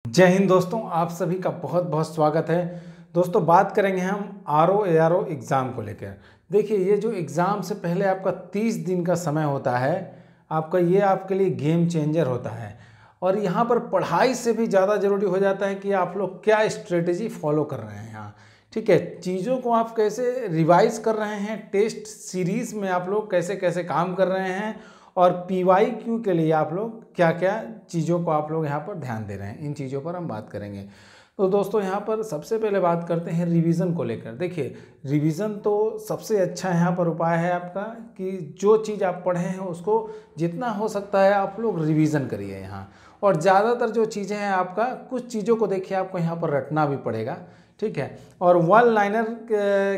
जय हिंद दोस्तों, आप सभी का बहुत बहुत स्वागत है। दोस्तों बात करेंगे हम आरओ एग्ज़ाम को लेकर। देखिए, ये जो एग्ज़ाम से पहले आपका 30 दिन का समय होता है, ये आपके लिए गेम चेंजर होता है। और यहाँ पर पढ़ाई से भी ज़्यादा ज़रूरी हो जाता है कि आप लोग क्या स्ट्रेटेजी फॉलो कर रहे हैं यहाँ। ठीक है, चीज़ों को आप कैसे रिवाइज कर रहे हैं, टेस्ट सीरीज़ में आप लोग कैसे कैसे काम कर रहे हैं, और PYQ के लिए आप लोग क्या क्या चीज़ों को आप लोग यहाँ पर ध्यान दे रहे हैं, इन चीज़ों पर हम बात करेंगे। तो दोस्तों यहाँ पर सबसे पहले बात करते हैं रिवीजन को लेकर। देखिए, रिवीजन तो सबसे अच्छा यहाँ पर उपाय है आपका कि जो चीज़ आप पढ़े हैं उसको जितना हो सकता है आप लोग रिवीजन करिए यहाँ। और ज़्यादातर जो चीज़ें हैं आपका, कुछ चीज़ों को देखिए आपको यहाँ पर रटना भी पड़ेगा। ठीक है, और वन लाइनर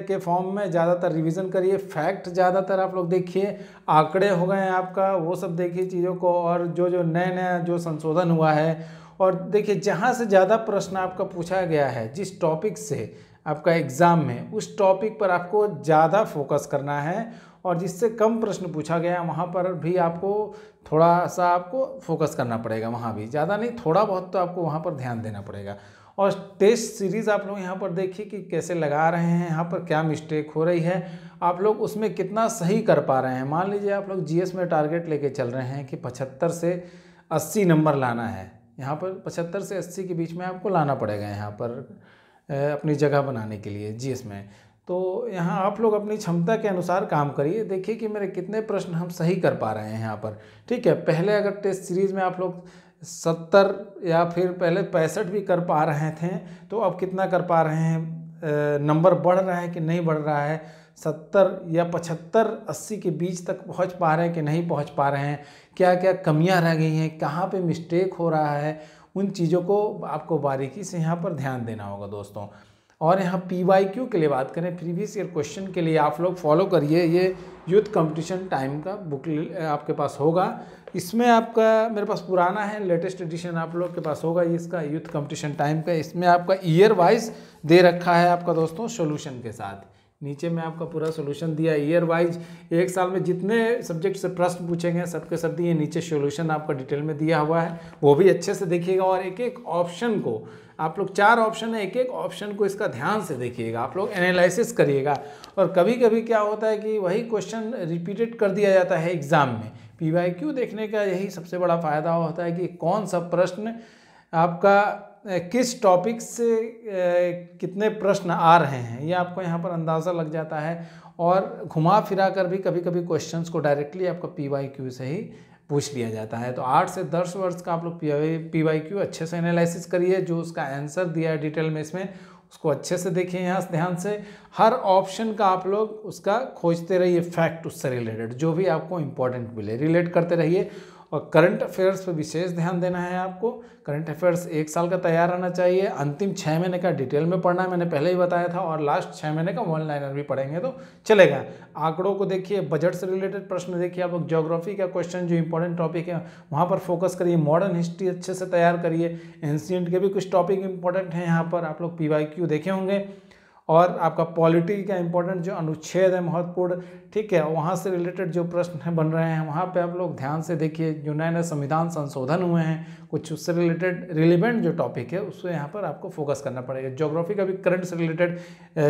के फॉर्म में ज़्यादातर रिवीजन करिए। फैक्ट ज़्यादातर आप लोग देखिए, आंकड़े हो गए हैं आपका, वो सब देखिए चीज़ों को, और जो जो नया जो संशोधन हुआ है। और देखिए, जहाँ से ज़्यादा प्रश्न आपका पूछा गया है, जिस टॉपिक से आपका एग्ज़ाम में, उस टॉपिक पर आपको ज़्यादा फोकस करना है। और जिससे कम प्रश्न पूछा गया है वहाँ पर भी आपको थोड़ा सा आपको फोकस करना पड़ेगा, वहाँ भी ज़्यादा नहीं, थोड़ा बहुत तो आपको वहाँ पर ध्यान देना पड़ेगा। और टेस्ट सीरीज़ आप लोग यहाँ पर देखिए कि कैसे लगा रहे हैं, यहाँ पर क्या मिस्टेक हो रही है, आप लोग उसमें कितना सही कर पा रहे हैं। मान लीजिए आप लोग GS में टारगेट लेके चल रहे हैं कि 75 से 80 नंबर लाना है, यहाँ पर 75 से 80 के बीच में आपको लाना पड़ेगा यहाँ पर अपनी जगह बनाने के लिए GS में। तो यहाँ आप लोग अपनी क्षमता के अनुसार काम करिए, देखिए कि मेरे कितने प्रश्न हम सही कर पा रहे हैं यहाँ पर। ठीक है, पहले अगर टेस्ट सीरीज़ में आप लोग 70 या फिर पहले 65 भी कर पा रहे थे, तो अब कितना कर पा रहे हैं, नंबर बढ़ रहा है कि नहीं बढ़ रहा है, 70 या 75 80 के बीच तक पहुंच पा रहे हैं कि नहीं पहुंच पा रहे हैं, क्या क्या कमियां रह गई हैं, कहाँ पे मिस्टेक हो रहा है, उन चीज़ों को आपको बारीकी से यहाँ पर ध्यान देना होगा दोस्तों। और यहाँ PYQ के लिए बात करें, प्रीवियस ईयर क्वेश्चन के लिए आप लोग फॉलो करिए, ये यूथ कंपटीशन टाइम का बुक आपके पास होगा। इसमें आपका, मेरे पास पुराना है, लेटेस्ट एडिशन आप लोग के पास होगा इसका, यूथ कंपटीशन टाइम का। इसमें आपका ईयर वाइज दे रखा है आपका दोस्तों, सॉल्यूशन के साथ। नीचे में आपका पूरा सॉल्यूशन दिया ईयर वाइज, एक साल में जितने सब्जेक्ट से प्रश्न पूछेंगे सबके सब दिए, नीचे सॉल्यूशन आपका डिटेल में दिया हुआ है, वो भी अच्छे से देखिएगा। और एक एक ऑप्शन को आप लोग, 4 ऑप्शन है, एक एक ऑप्शन को इसका ध्यान से देखिएगा, आप लोग एनालिसिस करिएगा। और कभी कभी क्या होता है कि वही क्वेश्चन रिपीटेड कर दिया जाता है एग्ज़ाम में। PYQ देखने का यही सबसे बड़ा फ़ायदा होता है कि कौन सा प्रश्न आपका किस टॉपिक से कितने प्रश्न आ रहे हैं, ये आपको यहाँ पर अंदाज़ा लग जाता है। और घुमा फिरा कर भी कभी कभी क्वेश्चंस को डायरेक्टली आपका PYQ से ही पूछ लिया जाता है। तो 8 से 10 वर्ष का आप लोग PYQ अच्छे से एनालिसिस करिए, जो उसका आंसर दिया है डिटेल में इसमें, उसको अच्छे से देखिए यहाँ से ध्यान से। हर ऑप्शन का आप लोग उसका खोजते रहिए, फैक्ट उससे रिलेटेड जो भी आपको इंपॉर्टेंट मिले रिलेट करते रहिए। और करंट अफेयर्स पर विशेष ध्यान देना है आपको। करंट अफेयर्स 1 साल का तैयार रहना चाहिए, अंतिम 6 महीने का डिटेल में पढ़ना है, मैंने पहले ही बताया था, और लास्ट 6 महीने का वन लाइनर भी पढ़ेंगे तो चलेगा। आंकड़ों को देखिए, बजट से रिलेटेड प्रश्न देखिए आप लोग, ज्योग्राफी का क्वेश्चन जो इंपॉर्टेंट टॉपिक है वहाँ पर फोकस करिए, मॉडर्न हिस्ट्री अच्छे से तैयार करिए, एंशिएंट के भी कुछ टॉपिक इंपॉर्टेंट हैं यहाँ पर, आप लोग PYQ देखे होंगे। और आपका पॉलिटी का इंपॉर्टेंट जो अनुच्छेद है महत्वपूर्ण, ठीक है, वहाँ से रिलेटेड जो प्रश्न हैं बन रहे हैं, वहाँ पे आप लोग ध्यान से देखिए। जो नए नए संविधान संशोधन हुए हैं, कुछ उससे रिलेटेड रिलेवेंट जो टॉपिक है उससे यहाँ पर आपको फोकस करना पड़ेगा। ज्योग्राफी का भी करंट से रिलेटेड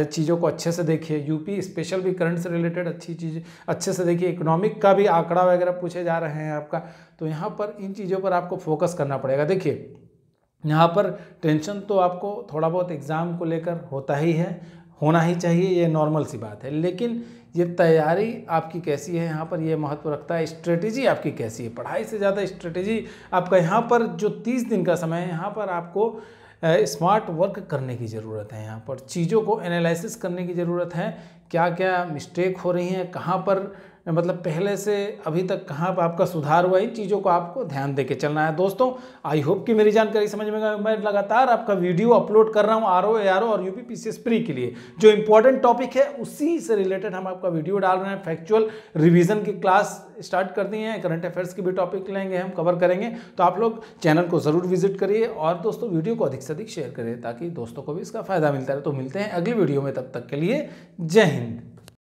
चीज़ों को अच्छे से देखिए, UP स्पेशल भी करंट से रिलेटेड अच्छी चीज़ अच्छे से देखिए। इकोनॉमिक का भी आंकड़ा वगैरह पूछे जा रहे हैं आपका, तो यहाँ पर इन चीज़ों पर आपको फोकस करना पड़ेगा। देखिए, यहाँ पर टेंशन तो आपको थोड़ा बहुत एग्ज़ाम को लेकर होता ही है, होना ही चाहिए, ये नॉर्मल सी बात है। लेकिन ये तैयारी आपकी कैसी है यहाँ पर ये महत्व रखता है, स्ट्रेटेजी आपकी कैसी है। पढ़ाई से ज़्यादा स्ट्रेटेजी आपका यहाँ पर जो 30 दिन का समय है, यहाँ पर आपको स्मार्ट वर्क करने की ज़रूरत है। यहाँ पर चीज़ों को एनालिसिस करने की ज़रूरत है, क्या क्या मिस्टेक हो रही हैं, कहाँ पर मतलब पहले से अभी तक कहाँ पर आपका सुधार हुआ, इन चीज़ों को आपको ध्यान देके चलना है दोस्तों। आई होप कि मेरी जानकारी समझ में आएगी। मैं लगातार आपका वीडियो अपलोड कर रहा हूँ ARO और UPPCS प्री के लिए, जो इंपॉर्टेंट टॉपिक है उसी से रिलेटेड हम आपका वीडियो डाल रहे हैं। फैक्चुअल रिवीजन की क्लास स्टार्ट कर दी है, करंट अफेयर्स की भी टॉपिक लेंगे, हम कवर करेंगे, तो आप लोग चैनल को ज़रूर विजिट करिए। और दोस्तों वीडियो को अधिक से अधिक शेयर करें ताकि दोस्तों को भी इसका फ़ायदा मिलता रहे। तो मिलते हैं अगली वीडियो में, तब तक के लिए जय हिंद।